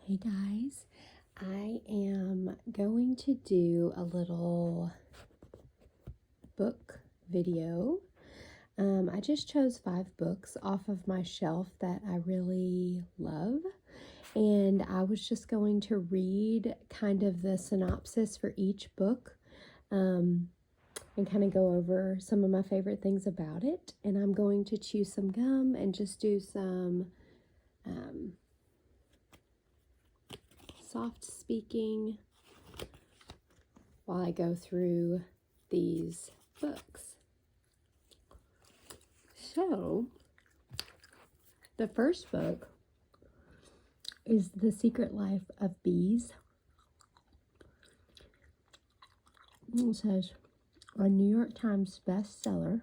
Hey guys, I am going to do a little book video. I just chose 5 books off of my shelf that I really love, and I was just going to read kind of the synopsis for each book and kind of go over some of my favorite things about it. And I'm going to chew some gum and just do some soft speaking while I go through these books. So, the first book is The Secret Life of Bees. It says, a New York Times bestseller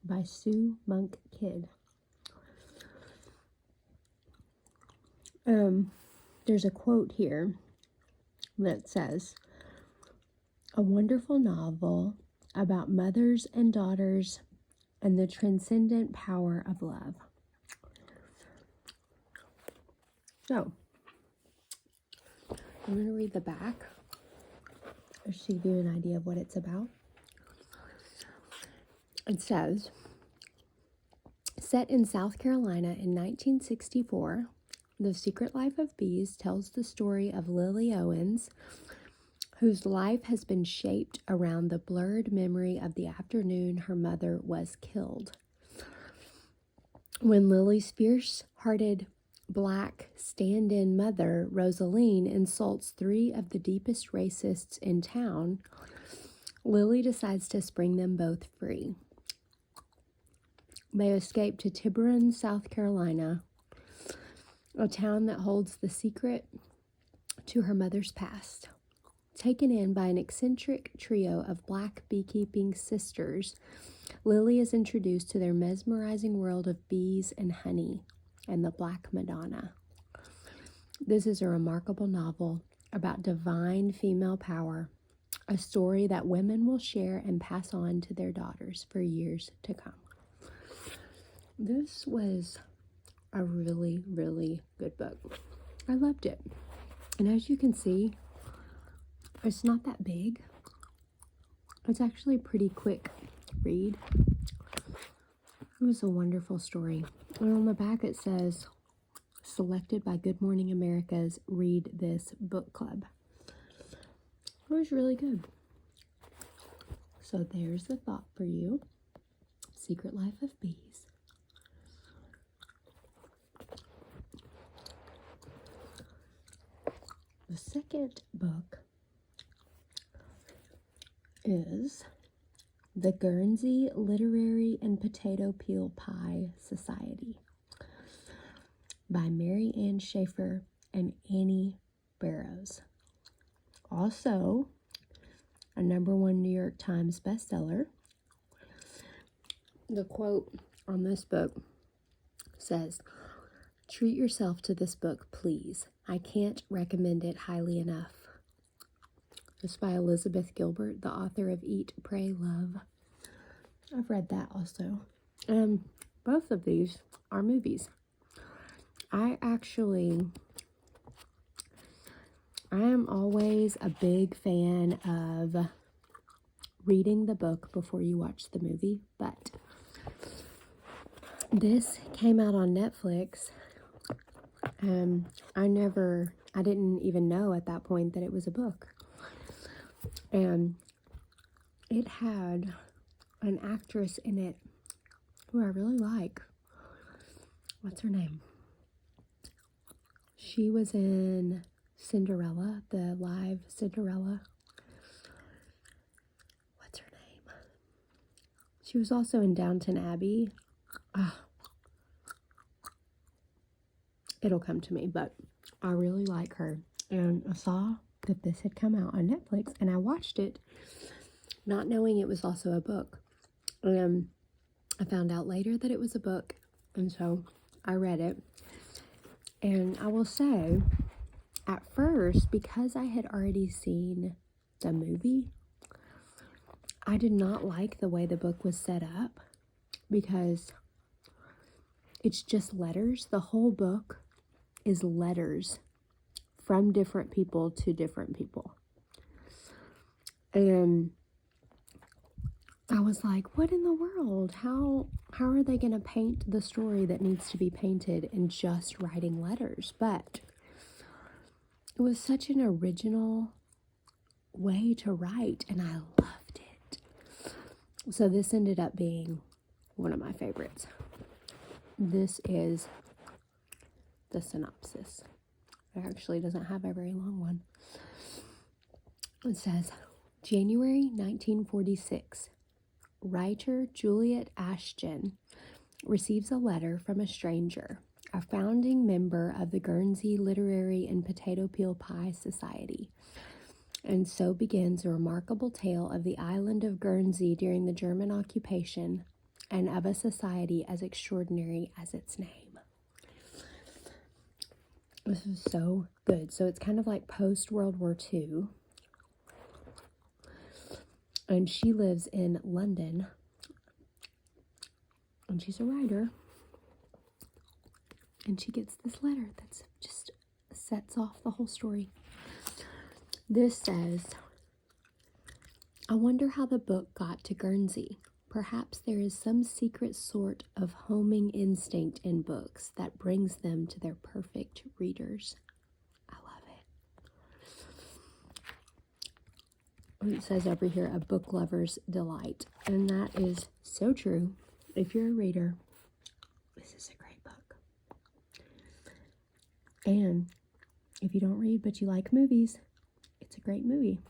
by Sue Monk Kidd. There's a quote here that says, a wonderful novel about mothers and daughters and the transcendent power of love. So, I'm going to read the back just to give you an idea of what it's about. It says, set in South Carolina in 1964, The Secret Life of Bees tells the story of Lily Owens, whose life has been shaped around the blurred memory of the afternoon her mother was killed. When Lily's fierce-hearted black stand-in mother, Rosaline, insults 3 of the deepest racists in town, Lily decides to spring them both free. They escape to Tiburon, South Carolina, a town that holds the secret to her mother's past. Taken in by an eccentric trio of black beekeeping sisters, Lily is introduced to their mesmerizing world of bees and honey and the Black Madonna. This is a remarkable novel about divine female power, a story that women will share and pass on to their daughters for years to come. This was a really, really good book. I loved it. And as you can see, it's not that big. It's actually a pretty quick read. It was a wonderful story. And on the back it says, selected by Good Morning America's Read This Book Club. It was really good. So there's the thought for you. Secret Life of Bees. The second book is The Guernsey Literary and Potato Peel Pie Society by Mary Ann Schaefer and Annie Barrows. Also, a #1 New York Times bestseller. The quote on this book says, treat yourself to this book, please. I can't recommend it highly enough. It's by Elizabeth Gilbert, the author of Eat, Pray, Love. I've read that also. Both of these are movies. I am always a big fan of reading the book before you watch the movie, but this came out on Netflix. I didn't even know at that point that it was a book. And it had an actress in it who I really like. What's her name? She was in Cinderella, the live Cinderella. What's her name? She was also in Downton Abbey. It'll come to me, but I really like her. And I saw that this had come out on Netflix, and I watched it not knowing it was also a book. I found out later that it was a book, and so I read it. And I will say, at first, because I had already seen the movie, I did not like the way the book was set up, because it's just letters. The whole book is letters from different people to different people. And I was like, what in the world? How are they going to paint the story that needs to be painted in just writing letters? But it was such an original way to write, and I loved it. So this ended up being one of my favorites. This is the synopsis. It actually doesn't have a very long one. It says, January 1946. Writer Juliet Ashton receives a letter from a stranger, a founding member of the Guernsey Literary and Potato Peel Pie Society. And so begins a remarkable tale of the island of Guernsey during the German occupation and of a society as extraordinary as its name. This is so good. So it's kind of like post-World War II. And she lives in London. And she's a writer. And she gets this letter that's just sets off the whole story. This says, I wonder how the book got to Guernsey. Perhaps there is some secret sort of homing instinct in books that brings them to their perfect readers. I love it. It says over here, a book lover's delight. And that is so true. If you're a reader, this is a great book. And if you don't read but you like movies, it's a great movie.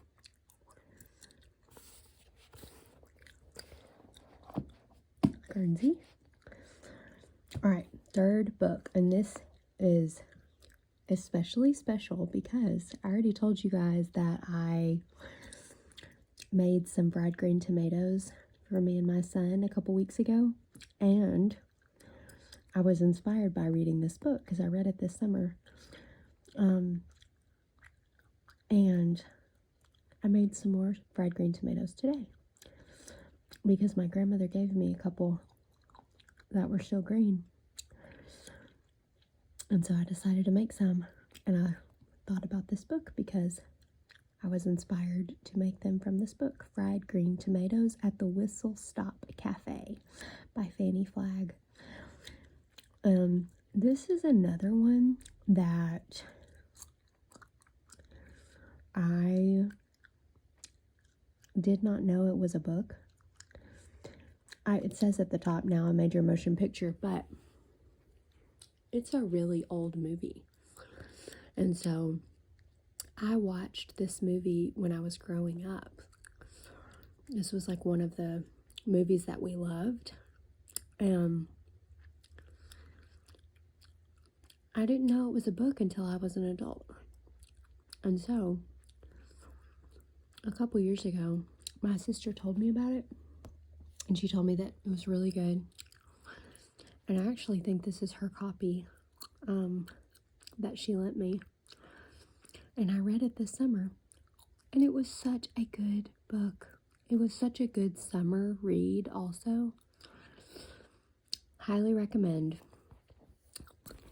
Guernsey. All right, third book. And this is especially special because I already told you guys that I made some fried green tomatoes for me and my son a couple weeks ago. And I was inspired by reading this book because I read it this summer. And I made some more fried green tomatoes today because my grandmother gave me a couple that were still green. And so I decided to make some. And I thought about this book because I was inspired to make them from this book, Fried Green Tomatoes at the Whistle Stop Cafe by Fanny Flagg. This is another one that I did not know it was a book. It says at the top now a major motion picture, but it's a really old movie. And so I watched this movie when I was growing up. This was like one of the movies that we loved. I didn't know it was a book until I was an adult. And so a couple years ago, my sister told me about it. And she told me that it was really good. And I actually think this is her copy that she lent me. And I read it this summer. And it was such a good book. It was such a good summer read also. Highly recommend.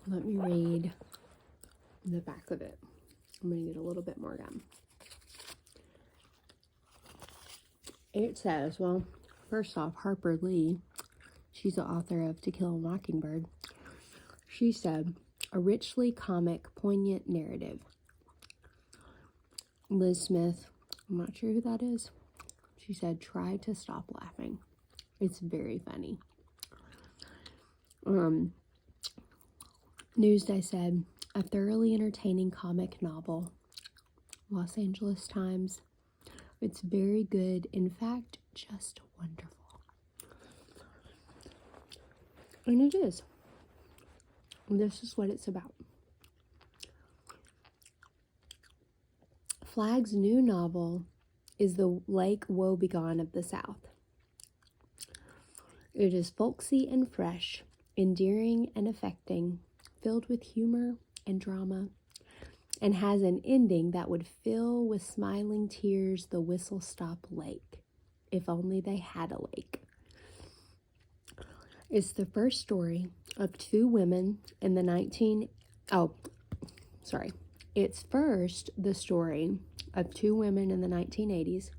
Let me read the back of it. I'm going to get a little bit more gum. It says, well, first off, Harper Lee, she's the author of To Kill a Mockingbird. She said, a richly comic, poignant narrative. Liz Smith, I'm not sure who that is. She said, try to stop laughing. It's very funny. Newsday said, a thoroughly entertaining comic novel. Los Angeles Times. It's very good. In fact, just wonderful. And it is. This is what it's about. Flagg's new novel is The Lake Woebegone of the South. It is folksy and fresh, endearing and affecting, filled with humor and drama, and has an ending that would fill with smiling tears the Whistle Stop Lake, if only they had a lake. It's the first story of two women in the It's first the story of two women in the 1980s,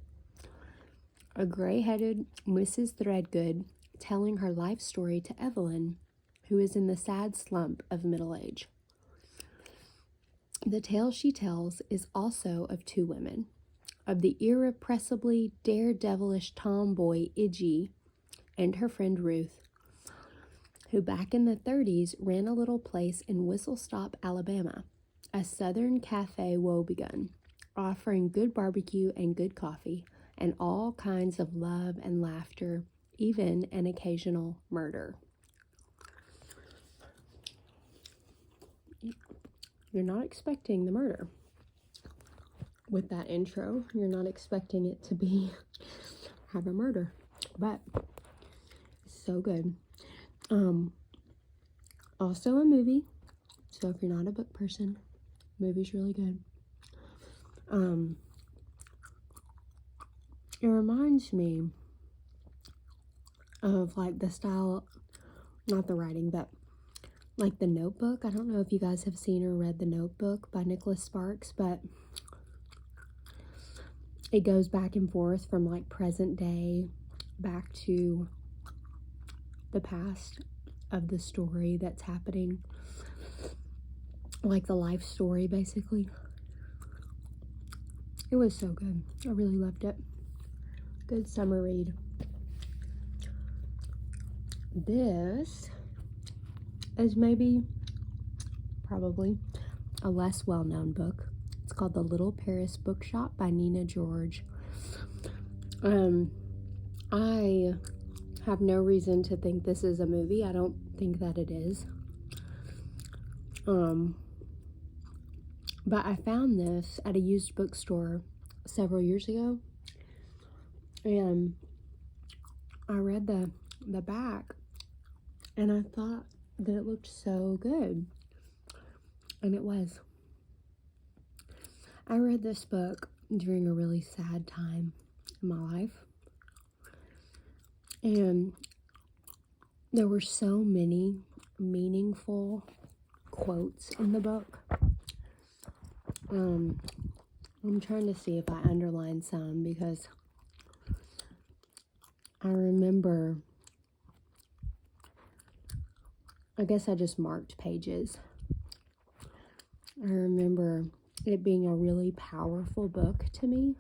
a gray-headed Mrs. Threadgood telling her life story to Evelyn, who is in the sad slump of middle age. The tale she tells is also of two women, of the irrepressibly daredevilish tomboy Idgie and her friend Ruth, who back in the 30s ran a little place in Whistle Stop, Alabama, a southern cafe woebegone, offering good barbecue and good coffee and all kinds of love and laughter, even an occasional murder. You're not expecting the murder with that intro. You're not expecting it to have a murder, but it's so good. Also a movie, so if you're not a book person, movie's really good. It reminds me of like the style, not the writing, but like The Notebook. I don't know if you guys have seen or read The Notebook by Nicholas Sparks, but it goes back and forth from like present day back to the past of the story that's happening, like the life story basically. It was so good. I really loved it. Good summer read. This is probably a less well-known book. It's called The Little Paris Bookshop by Nina George. I have no reason to think this is a movie. I don't think that it is. But I found this at a used bookstore several years ago, and I read the back, and I thought that it looked so good, and it was. I read this book during a really sad time in my life, and there were so many meaningful quotes in the book. I'm trying to see if I underlined some, because I remember, I guess I just marked pages. I remember it being a really powerful book to me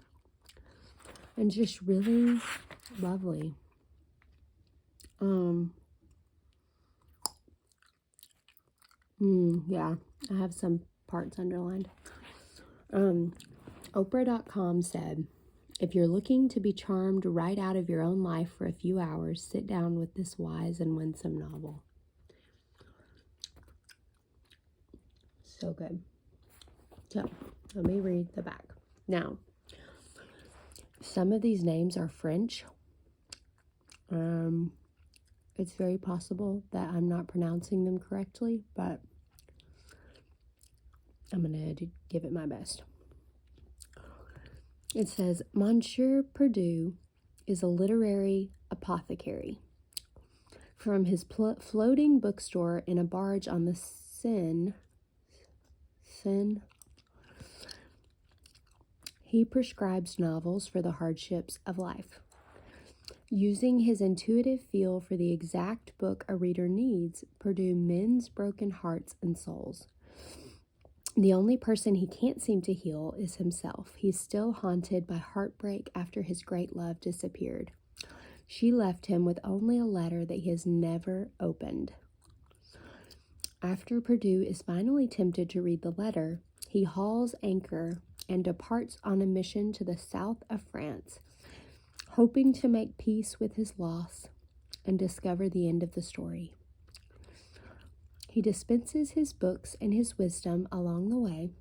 and just really lovely. Yeah, I have some parts underlined. Oprah.com said, "If you're looking to be charmed right out of your own life for a few hours, sit down with this wise and winsome novel." So good. So, let me read the back. Now, some of these names are French. It's very possible that I'm not pronouncing them correctly, but I'm going to give it my best. It says, Monsieur Perdue is a literary apothecary. From his floating bookstore in a barge on the Seine, he prescribes novels for the hardships of life. Using his intuitive feel for the exact book a reader needs, Perdue mends broken hearts and souls. The only person he can't seem to heal is himself. He's still haunted by heartbreak after his great love disappeared. She left him with only a letter that he has never opened. After Perdue is finally tempted to read the letter, he hauls anchor and departs on a mission to the south of France, hoping to make peace with his loss and discover the end of the story. He dispenses his books and his wisdom along the way,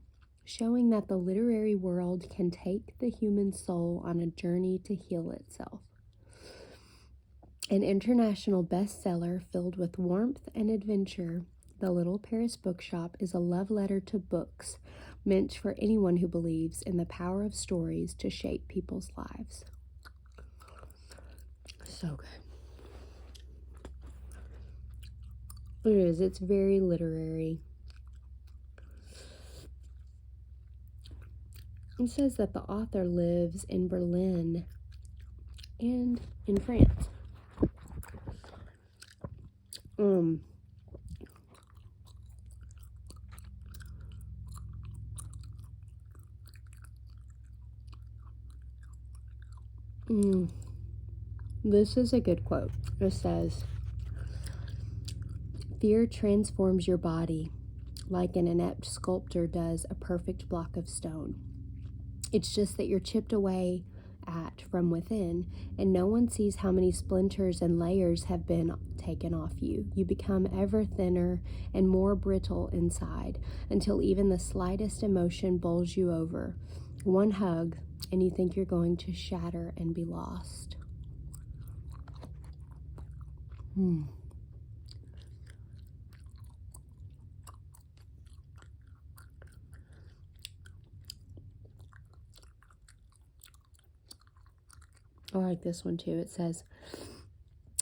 showing that the literary world can take the human soul on a journey to heal itself. An international bestseller filled with warmth and adventure, The Little Paris Bookshop is a love letter to books, meant for anyone who believes in the power of stories to shape people's lives. So good. It is. It's very literary. It says that the author lives in Berlin and in France. This is a good quote. It says, "Fear transforms your body like an inept sculptor does a perfect block of stone. It's just that you're chipped away at from within, and no one sees how many splinters and layers have been taken off you. You become ever thinner and more brittle inside, until even the slightest emotion bowls you over. One hug, and you think you're going to shatter and be lost." I like this one too. It says,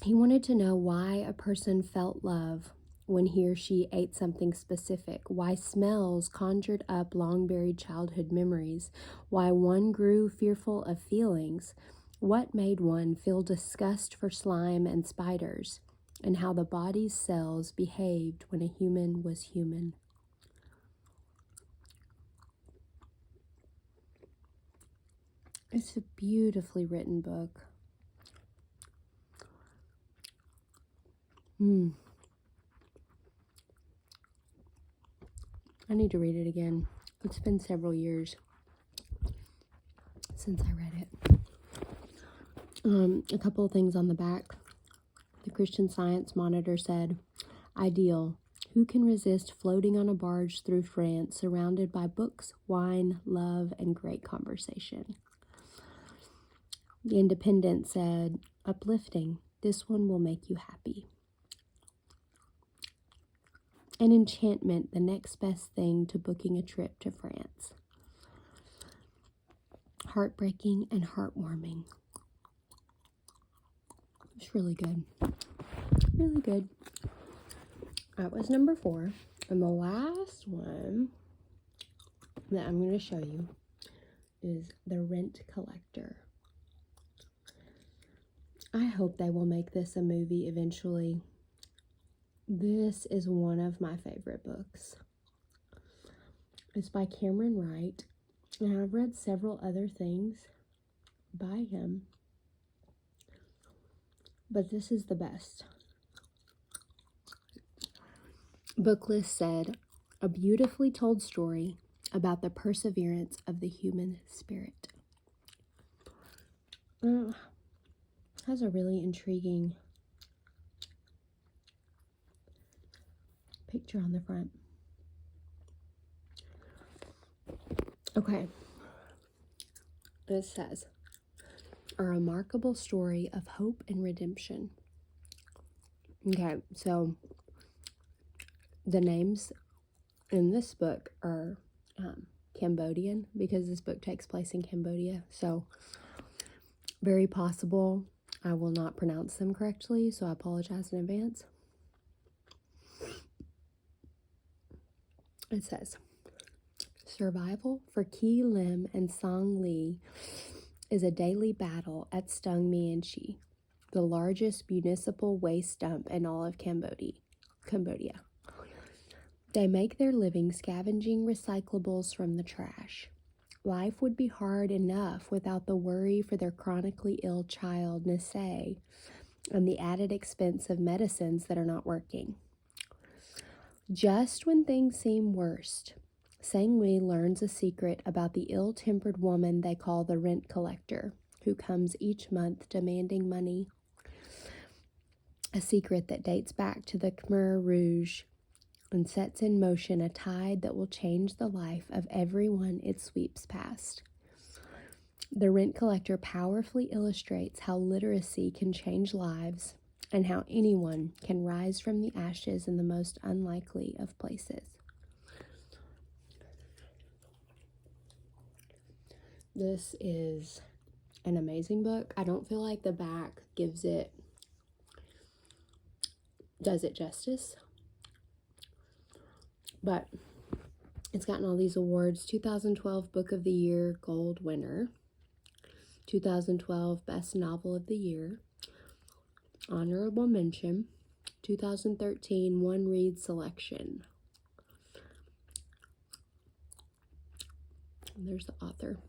he wanted to know why a person felt love when he or she ate something specific, why smells conjured up long buried childhood memories, why one grew fearful of feelings, what made one feel disgust for slime and spiders, and how the body's cells behaved when a human was human. It's a beautifully written book. I need to read it again. It's been several years since I read it. A couple of things on the back. The Christian Science Monitor said, "Ideal. Who can resist floating on a barge through France, surrounded by books, wine, love, and great conversation?" The Independent said, "Uplifting. This one will make you happy." An enchantment, the next best thing to booking a trip to France. Heartbreaking and heartwarming. It's really good. Really good. That was number 4. And the last one that I'm going to show you is The Rent Collector. I hope they will make this a movie eventually. This is one of my favorite books. It's by Cameron Wright, and I've read several other things by him, but this is the best. Booklist said, "A beautifully told story about the perseverance of the human spirit." Has a really intriguing picture on the front. Okay. It says, "A remarkable story of hope and redemption." Okay, so the names in this book are Cambodian, because this book takes place in Cambodia. So very possible I will not pronounce them correctly, so I apologize in advance. It says, "Survival for Ki Lim and Song Lee is a daily battle at Stung Mien Chi, the largest municipal waste dump in all of Cambodia. They make their living scavenging recyclables from the trash. Life would be hard enough without the worry for their chronically ill child, Nisei, and the added expense of medicines that are not working. Just when things seem worst, Sang Lee learns a secret about the ill-tempered woman they call the rent collector, who comes each month demanding money. A secret that dates back to the Khmer Rouge and sets in motion a tide that will change the life of everyone it sweeps past. The Rent Collector powerfully illustrates how literacy can change lives and how anyone can rise from the ashes in the most unlikely of places." This is an amazing book. I don't feel like the back does it justice, but It's gotten all these awards. 2012 Book of the Year Gold winner. 2012 Best Novel of the Year. Honorable mention. 2013 One Read Selection. And there's the author.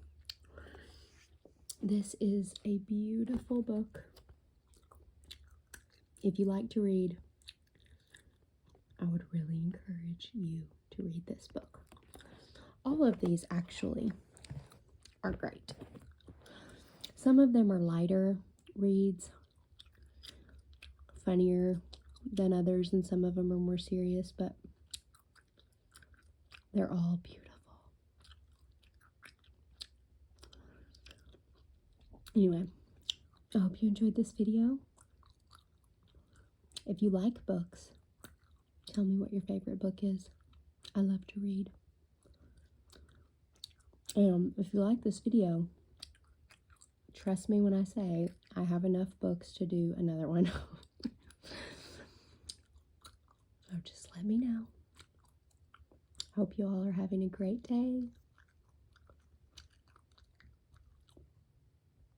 This is a beautiful book. If you like to read, I would really encourage you to read this book. All of these actually are great. Some of them are lighter reads, funnier than others, and some of them are more serious, but they're all beautiful. Anyway, I hope you enjoyed this video. If you like books, tell me what your favorite book is. I love to read. If you like this video, trust me when I say I have enough books to do another one. So just let me know. Hope you all are having a great day.